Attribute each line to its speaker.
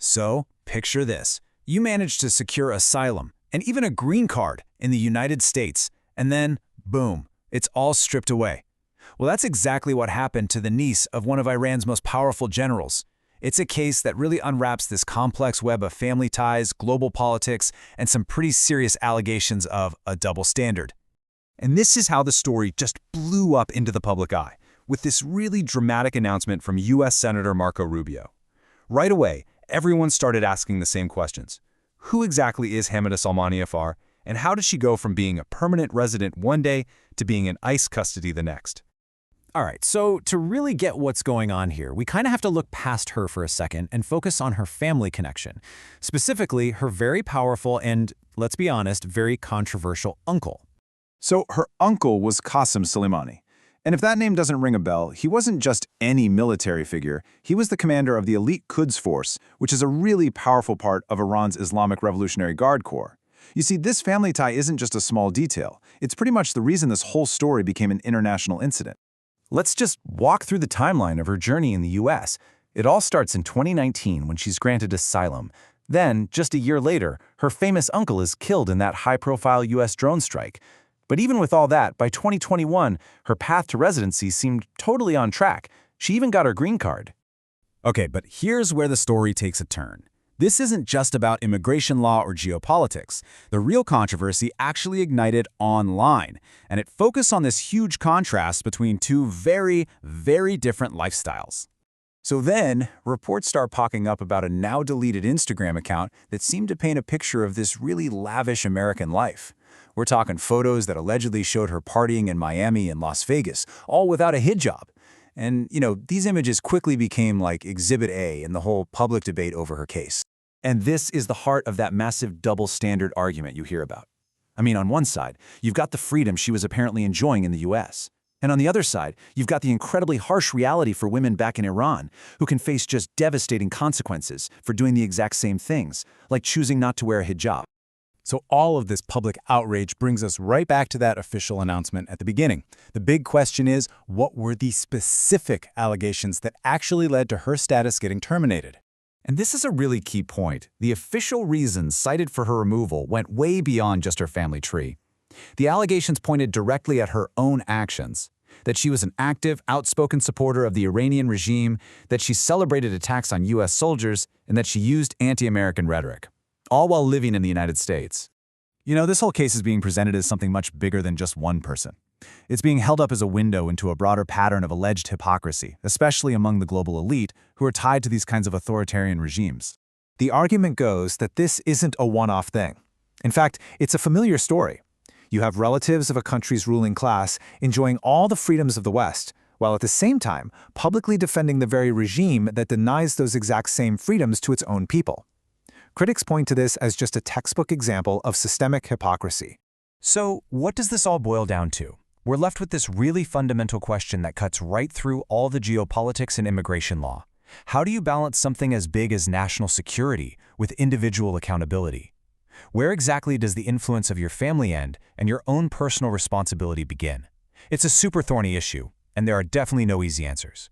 Speaker 1: So, picture this. You manage to secure asylum and even a green card in the United States, and then, boom, it's all stripped away. Well, that's exactly what happened to the niece of one of Iran's most powerful generals. It's a case that really unwraps this complex web of family ties, global politics, and some pretty serious allegations of a double standard.
Speaker 2: And this is how the story just blew up into the public eye, with this really dramatic announcement from U.S. Senator Marco Rubio. Right away, everyone started asking the same questions. Who exactly is Hamideh Soleimani Afshar, and how did she go from being a permanent resident one day to being in ICE custody the next?
Speaker 3: All right, so to really get what's going on here, we kind of have to look past her for a second and focus on her family connection. Specifically, her very powerful and, let's be honest, very controversial uncle.
Speaker 4: So her uncle was Qasem Soleimani. And if that name doesn't ring a bell, he wasn't just any military figure. He was the commander of the elite Quds Force, which is a really powerful part of Iran's Islamic Revolutionary Guard Corps. You see, this family tie isn't just a small detail. It's pretty much the reason this whole story became an international incident.
Speaker 2: Let's just walk through the timeline of her journey in the U.S. It all starts in 2019 when she's granted asylum. Then, just a year later, her famous uncle is killed in that high-profile U.S. drone strike. But even with all that, by 2021, her path to residency seemed totally on track. She even got her green card.
Speaker 1: Okay, but here's where the story takes a turn. This isn't just about immigration law or geopolitics. The real controversy actually ignited online, and it focused on this huge contrast between two very, very different lifestyles. So then, reports start popping up about a now-deleted Instagram account that seemed to paint a picture of this really lavish American life. We're talking photos that allegedly showed her partying in Miami and Las Vegas, all without a hijab. And, these images quickly became like Exhibit A in the whole public debate over her case. And this is the heart of that massive double standard argument you hear about. I mean, on one side, you've got the freedom she was apparently enjoying in the US. And on the other side, you've got the incredibly harsh reality for women back in Iran who can face just devastating consequences for doing the exact same things, like choosing not to wear a hijab. So all of this public outrage brings us right back to that official announcement at the beginning. The big question is, what were the specific allegations that actually led to her status getting terminated? And this is a really key point. The official reasons cited for her removal went way beyond just her family tree. The allegations pointed directly at her own actions, that she was an active, outspoken supporter of the Iranian regime, that she celebrated attacks on U.S. soldiers, and that she used anti-American rhetoric, all while living in the United States. This whole case is being presented as something much bigger than just one person. It's being held up as a window into a broader pattern of alleged hypocrisy, especially among the global elite who are tied to these kinds of authoritarian regimes. The argument goes that this isn't a one-off thing. In fact, it's a familiar story. You have relatives of a country's ruling class enjoying all the freedoms of the West, while at the same time publicly defending the very regime that denies those exact same freedoms to its own people. Critics point to this as just a textbook example of systemic hypocrisy.
Speaker 3: So, what does this all boil down to? We're left with this really fundamental question that cuts right through all the geopolitics and immigration law. How do you balance something as big as national security with individual accountability? Where exactly does the influence of your family end and your own personal responsibility begin? It's a super thorny issue, and there are definitely no easy answers.